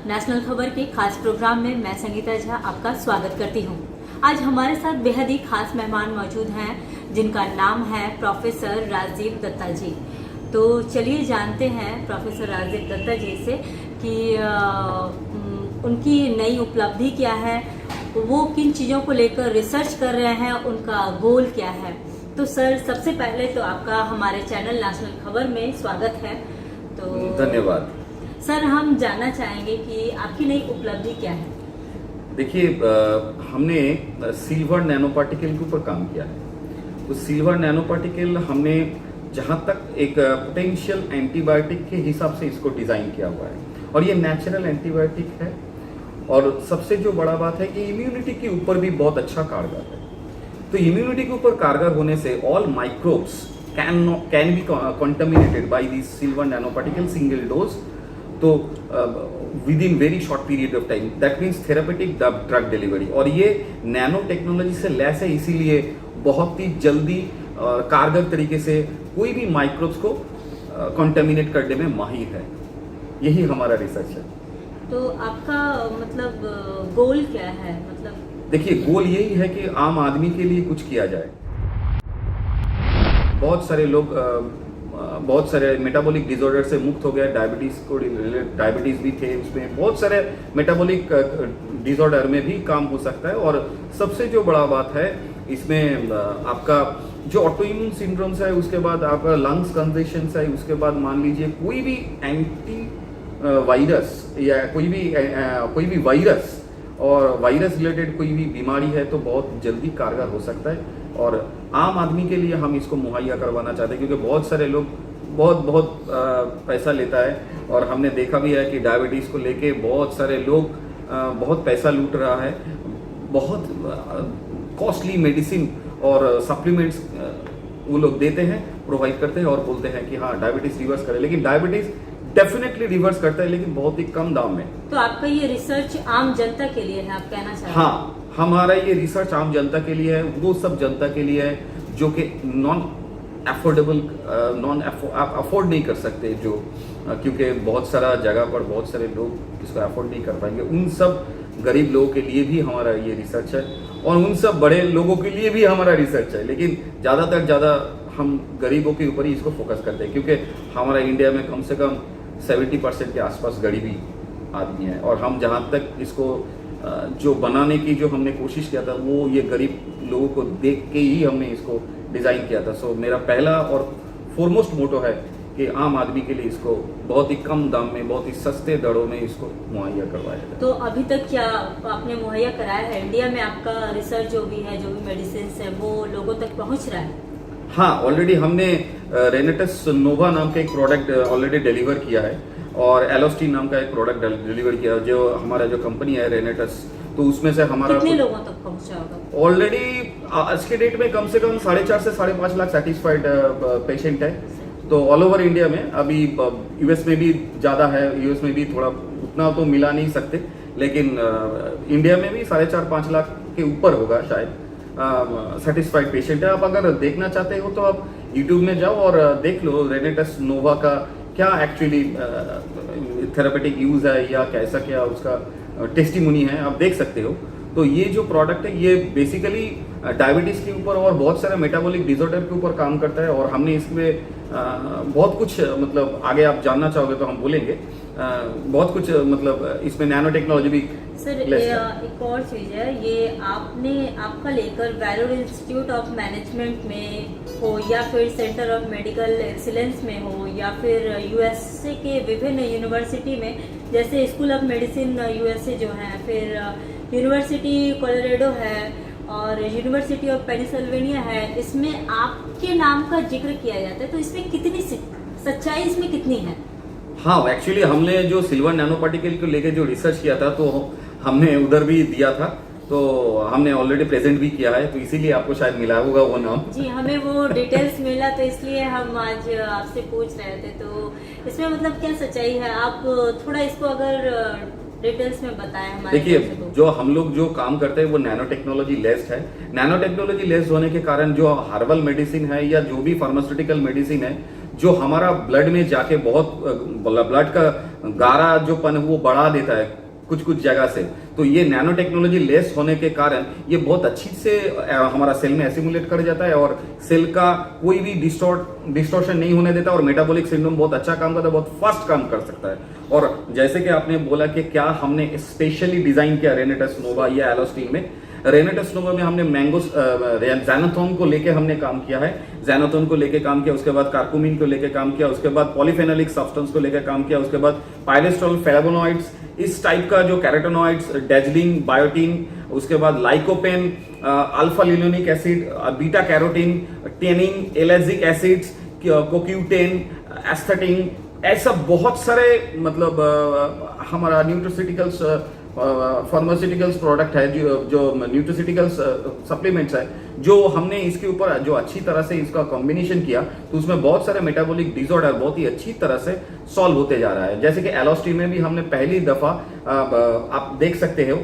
National खबर के खास प्रोग्राम में मैं संगीता झा आपका स्वागत करती हूं। आज हमारे साथ बेहद ही खास मेहमान मौजूद हैं जिनका नाम है प्रोफेसर राजीव दत्ता जी। तो चलिए जानते हैं प्रोफेसर राजीव दत्ता जी से कि उनकी नई उपलब्धि क्या है, वो किन चीज़ों को लेकर रिसर्च कर रहे हैं, उनका गोल क्या है। तो सर, सबसे पहले तो आपका हमारे चैनल नेशनल खबर में स्वागत है। तो धन्यवाद सर, हम जानना चाहेंगे कि आपकी नई उपलब्धि क्या है। देखिए, हमने सिल्वर नैनो पार्टिकल के ऊपर काम किया है। तो सिल्वर नैनो पार्टिकल हमने जहां तक एक पोटेंशियल एंटीबायोटिक के हिसाब से इसको डिजाइन किया हुआ है और ये नेचुरल एंटीबायोटिक है। और सबसे जो बड़ा बात है कि इम्यूनिटी के ऊपर भी बहुत अच्छा कारगर है। तो इम्यूनिटी के ऊपर कारगर होने से all microbes can be contaminated by this silver nano particle single dose. तो within very short period of time, that means therapeutic drug delivery. और ये नैनो टेक्नोलॉजी से लैस है, इसीलिए बहुत ही जल्दी कारगर तरीके से कोई भी माइक्रोब्स को कंटामिनेट करने में माहिर है। यही हमारा रिसर्च है। तो आपका मतलब गोल क्या है? मतलब देखिए, गोल यही है कि आम आदमी के लिए कुछ किया जाए। बहुत सारे लोग बहुत सारे मेटाबॉलिक डिसऑर्डर से मुक्त हो गए। डायबिटीज भी थे, उसमें बहुत सारे मेटाबॉलिक डिसऑर्डर में भी काम हो सकता है। और सबसे जो बड़ा बात है इसमें आपका जो ऑटोइम्यून सिंड्रोम्स है, उसके बाद आपका लंग्स कंजेशन है, उसके बाद मान लीजिए कोई भी एंटी वायरस या कोई भी वायरस और वायरस रिलेटेड कोई भी बीमारी है तो बहुत जल्दी कारगर हो सकता है। और आम आदमी के लिए हम इसको मुहैया करवाना चाहते हैं, क्योंकि बहुत सारे लोग बहुत पैसा लेता है। और हमने देखा भी है कि डायबिटीज़ को लेके बहुत सारे लोग बहुत पैसा लूट रहा है। बहुत कॉस्टली मेडिसिन और सप्लीमेंट्स वो लोग देते हैं, प्रोवाइड करते हैं और बोलते हैं कि हाँ डायबिटीज़ रिवर्स करे, लेकिन डायबिटीज़ डेफिनेटली रिवर्स करता है, लेकिन बहुत ही कम दाम में। तो आपका ये रिसर्च आम जनता के लिए है, आप कहना चाहते हैं? हाँ, हमारा ये रिसर्च आम जनता के लिए है, वो सब जनता के लिए है जो कि अफोर्ड नहीं कर सकते, जो क्योंकि बहुत सारा जगह पर बहुत सारे लोग इसको अफोर्ड नहीं कर पाएंगे। उन सब गरीब लोगों के लिए भी हमारा ये रिसर्च है और उन सब बड़े लोगों के लिए भी हमारा रिसर्च है। लेकिन ज़्यादा हम गरीबों के ऊपर ही इसको फोकस करते हैं, क्योंकि हमारा इंडिया में कम से कम 70% के आसपास गरीबी आदमी है। और हम जहाँ तक इसको जो बनाने की जो हमने कोशिश किया था, वो ये गरीब लोगों को देख के ही हमने इसको डिज़ाइन किया था। सो मेरा पहला और फॉरमोस्ट मोटो है कि आम आदमी के लिए इसको बहुत ही कम दाम में, बहुत ही सस्ते दरों में इसको मुहैया करवाया जाए। तो अभी तक क्या आपने मुहैया कराया है? इंडिया में आपका रिसर्च जो भी मेडिसिन है वो लोगों तक पहुंच रहा है? हाँ, ऑलरेडी हमने रेनेटस नोवा नाम का एक प्रोडक्ट ऑलरेडी डिलीवर किया है और एलोस्टीन नाम का एक प्रोडक्ट डिलीवर किया है। जो हमारा जो कंपनी है रेनेटस, तो उसमें से हमारा कितने लोगों तक पहुंचा होगा? ऑलरेडी आज के डेट में कम से कम 4.5 से 5.5 लाख सेटिस्फाइड पेशेंट है। तो ऑल ओवर इंडिया में, अभी यूएस में भी ज़्यादा है, यूएस में भी थोड़ा उतना तो मिला नहीं सकते, लेकिन इंडिया में भी 4.5-5 लाख के ऊपर होगा शायद सेटिस्फाइड पेशेंट है। आप अगर देखना चाहते हो तो आप यूट्यूब में जाओ और देख लो रेनेटस नोवा का क्या एक्चुअली थेरापेटिक यूज है या कैसा क्या उसका टेस्टिमोनी है, आप देख सकते हो। तो ये जो प्रोडक्ट है ये बेसिकली डायबिटीज़ के ऊपर और बहुत सारे मेटाबॉलिक डिसऑर्डर के ऊपर काम करता है। और हमने इसमें बहुत कुछ, मतलब आगे आप जानना चाहोगे तो हम बोलेंगे, बहुत कुछ, मतलब इसमें नैनो टेक्नोलॉजी भी। सर, एक और चीज़ है, ये आपका लेकर वेलोर इंस्टीट्यूट ऑफ मैनेजमेंट में हो या फिर सेंटर ऑफ मेडिकल एक्सीलेंस में हो या फिर यूएसए के विभिन्न यूनिवर्सिटी में, जैसे स्कूल ऑफ मेडिसिन यूएसए जो है, फिर यूनिवर्सिटी कोलोराडो है और यूनिवर्सिटी ऑफ पेनिसिल्वेनिया है, इसमें आपके नाम का जिक्र किया जाता है। तो इसमें कितनी सच्चाई इसमें कितनी है? हाँ, एक्चुअली हमने जो सिल्वर नैनो पार्टिकल को लेके जो रिसर्च किया था, तो हमने उधर भी दिया था, तो हमने ऑलरेडी प्रेजेंट भी किया है, तो इसीलिए आपको शायद मिला होगा वो नाम। जी, हमें वो डिटेल्स मिला, तो इसलिए हम आज आपसे पूछ रहे थे। तो इसमें मतलब क्या सच्चाई है? आप थोड़ा इसको अगर डिटेल्स में बताएं हमारे। देखिए, जो हम लोग जो काम करते हैं वो नैनो टेक्नोलॉजी लेस्ड है। नैनो टेक्नोलॉजी लेस्ड होने के कारण जो हर्बल मेडिसिन है या जो भी फार्मास्यूटिकल मेडिसिन है, जो हमारा ब्लड में जाके बहुत ब्लड का गाढ़ा जो पन है वो बढ़ा देता है कुछ कुछ जगह से। तो ये नैनो टेक्नोलॉजी लेस होने के कारण ये बहुत अच्छी से हमारा सेल में एसिमुलेट कर जाता है और सेल का कोई भी डिस्टॉर्शन नहीं होने देता और मेटाबॉलिक सिंड्रोम बहुत अच्छा काम करता है, बहुत फास्ट काम कर सकता है। और जैसे कि आपने बोला कि क्या हमने स्पेशली डिजाइन किया रेनेटस नोवा या एलोस्टीन में, रेनेटस नोवा में हमने मैंगो ज़ैनाथोन को लेके हमने काम किया है, ज़ैनाथोन को लेके काम किया, उसके बाद कार्कुमिन को लेके काम किया, उसके बाद पॉलीफेनोलिक सब्सटेंस को लेकर काम किया, उसके बाद पायरेस्ट्रोल, फ्लेवोनॉइड्स, इस टाइप का जो कैरोटेनॉइड्स, डेजलिन, बायोटीन, उसके बाद lycopene, alpha linolenic acid, beta carotene, tannin, ellagic acids, कोक्यूटेन, एस्थेटिन, ऐसा बहुत सारे मतलब हमारा न्यूट्रोसिटिकल्स फार्मास्यूटिकल्स प्रोडक्ट है जो न्यूट्रोसिटिकल्स सप्लीमेंट्स है जो हमने इसके ऊपर जो अच्छी तरह से इसका कॉम्बिनेशन किया तो उसमें बहुत सारे मेटाबॉलिक डिसऑर्डर बहुत ही अच्छी तरह से सॉल्व होते जा रहा है। जैसे कि एलोस्टीन में भी हमने पहली दफा आप देख सकते हो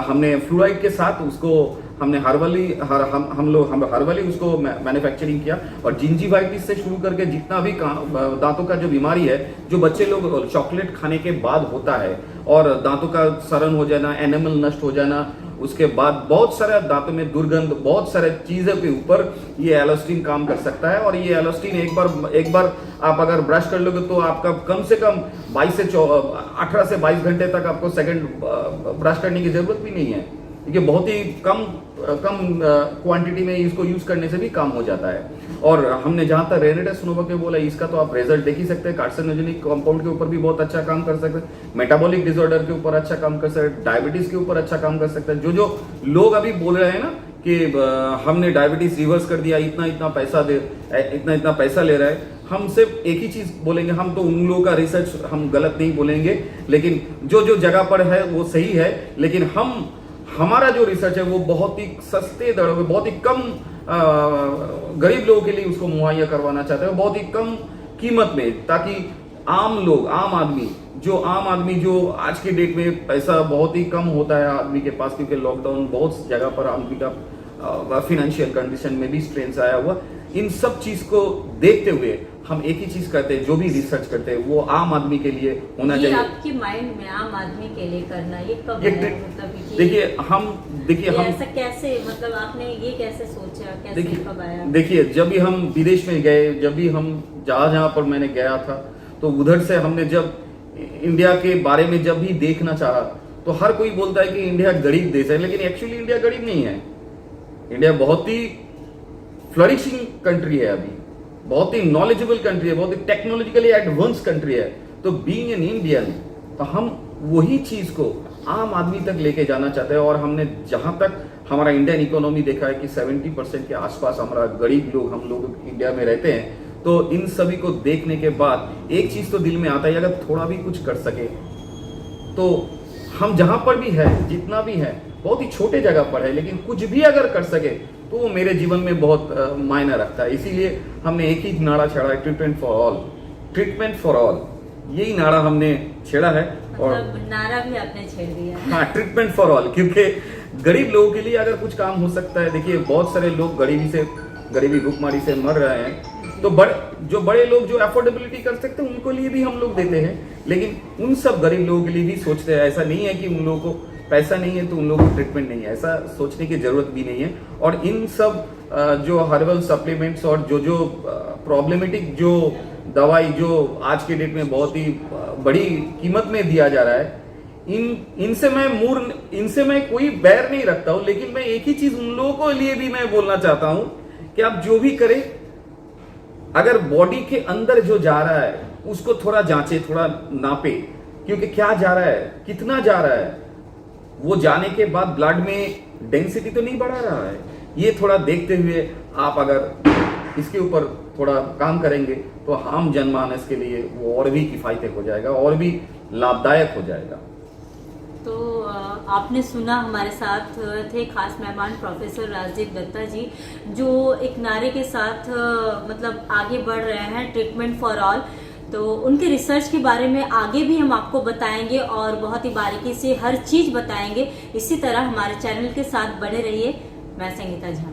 हमने फ्लूराइड के साथ उसको हमने हर्बली उसको मैन्युफैक्चरिंग किया और जिंजीवाइटिस से शुरू करके जितना भी दांतों का जो बीमारी है जो बच्चे लोग चॉकलेट खाने के बाद होता है और दांतों का सड़न हो जाना, एनिमल नष्ट हो जाना, उसके बाद बहुत सारे दांतों में दुर्गंध, बहुत सारे चीजों के ऊपर ये एलोस्टीन काम कर सकता है। और ये एलोस्टीन एक बार आप अगर ब्रश कर लोगे तो आपका कम से कम 18 से 22 घंटे तक आपको सेकंड ब्रश करने की जरूरत भी नहीं है, क्योंकि बहुत ही कम क्वांटिटी में इसको यूज करने से भी काम हो जाता है। और हमने जहां तक रेनेटस नोवा के बोला इसका तो आप रिजल्ट देख ही सकते हैं, कार्सिनोजेनिक कंपाउंड के ऊपर भी बहुत अच्छा काम कर सकते हैं, मेटाबॉलिक डिसऑर्डर के ऊपर अच्छा काम कर सकते हैं, डायबिटीज के ऊपर अच्छा काम कर सकते हैं। जो लोग अभी बोल रहे हैं ना कि हमने डायबिटीज रिवर्स कर दिया, इतना पैसा ले रहा है, हम सिर्फ एक ही चीज बोलेंगे, हम तो उन लोगों का रिसर्च हम गलत नहीं बोलेंगे, लेकिन जो जगह पर है वो सही है, लेकिन हमारा जो रिसर्च है वो बहुत ही सस्ते दरों में बहुत ही कम गरीब लोगों के लिए उसको मुहैया करवाना चाहते हैं, बहुत ही कम कीमत में, ताकि आम आदमी जो आज के डेट में पैसा बहुत ही कम होता है आदमी के पास, क्योंकि लॉकडाउन बहुत जगह पर आदमी का फाइनेंशियल कंडीशन में भी स्ट्रेंस आया हुआ, इन सब चीज को देखते हुए हम एक ही चीज करते हैं, जो भी रिसर्च करते हैं वो आम आदमी के लिए होना चाहिए। आपके माइंड में आम आदमी के लिए करना ये कब देखिए हम ऐसा कैसे, मतलब आपने ये कैसे सोचा, कैसे कब आया? देखिए जब भी हम विदेश में गए, जब भी हम जहां पर मैंने गया था तो उधर से हमने जब इंडिया के बारे में जब भी देखना चाहा तो हर कोई बोलता है कि इंडिया गरीब देश है, लेकिन एक्चुअली इंडिया गरीब नहीं है। इंडिया बहुत ही फ्लरिशिंग कंट्री है, अभी बहुत ही नॉलेजेबल कंट्री है, बहुत ही टेक्नोलॉजिकली एडवांस कंट्री है। तो बीइंग एन इंडियन तो हम वही चीज को आम आदमी तक लेके जाना चाहते हैं। और हमने जहां तक हमारा इंडियन इकोनॉमी देखा है कि 70% के आसपास हमारा गरीब लोग हम लोग इंडिया में रहते हैं, तो इन सभी को देखने के बाद एक चीज तो दिल में आता है, अगर थोड़ा भी कुछ कर सके तो हम जहां पर भी है, जितना भी है, बहुत ही छोटे जगह पर है, लेकिन कुछ भी अगर कर सके तो वो मेरे जीवन में बहुत मायने रखता है। इसीलिए हमने एक ही नारा छेड़ा है, ट्रीटमेंट फॉर ऑल, यही नारा हमने छेड़ा है। और नारा भी आपने छेड़ दिया। हाँ, ट्रीटमेंट फॉर ऑल, क्योंकि गरीब लोगों के लिए अगर कुछ काम हो सकता है, देखिए बहुत सारे लोग गरीबी भूखमरी से मर रहे हैं, तो बड़े लोग जो अफोर्डेबिलिटी कर सकते हैं उनको लिए भी हम लोग देते हैं, लेकिन उन सब गरीब लोगों के लिए भी सोचते हैं। ऐसा नहीं है कि उन लोगों को पैसा नहीं है तो उन लोगों को ट्रीटमेंट नहीं है, ऐसा सोचने की जरूरत भी नहीं है। और इन सब जो हर्बल सप्लीमेंट्स और जो प्रॉब्लमेटिक जो दवाई जो आज के डेट में बहुत ही बड़ी कीमत में दिया जा रहा है, इनसे मैं कोई बैर नहीं रखता हूं, लेकिन मैं एक ही चीज उन लोगों को लिए भी मैं बोलना चाहता हूं कि आप जो भी करें, अगर बॉडी के अंदर जो जा रहा है उसको थोड़ा जांचे, थोड़ा नापे, क्योंकि क्या जा रहा है, कितना जा रहा है, वो जाने के बाद ब्लड में डेंसिटी तो नहीं बढ़ा रहा है, ये थोड़ा देखते हुए आप अगर इसके ऊपर थोड़ा काम करेंगे तो आम जनमानस के लिए वो और भी किफायती हो जाएगा और भी लाभदायक हो जाएगा। तो आपने सुना, हमारे साथ थे खास मेहमान प्रोफेसर राजदीप दत्ता जी, जो एक नारे के साथ मतलब आगे बढ़ रहे हैं, ट्रीटमेंट फॉर ऑल। तो उनके रिसर्च के बारे में आगे भी हम आपको बताएंगे और बहुत ही बारीकी से हर चीज बताएंगे। इसी तरह हमारे चैनल के साथ बने रहिए। मैं संगीता झा।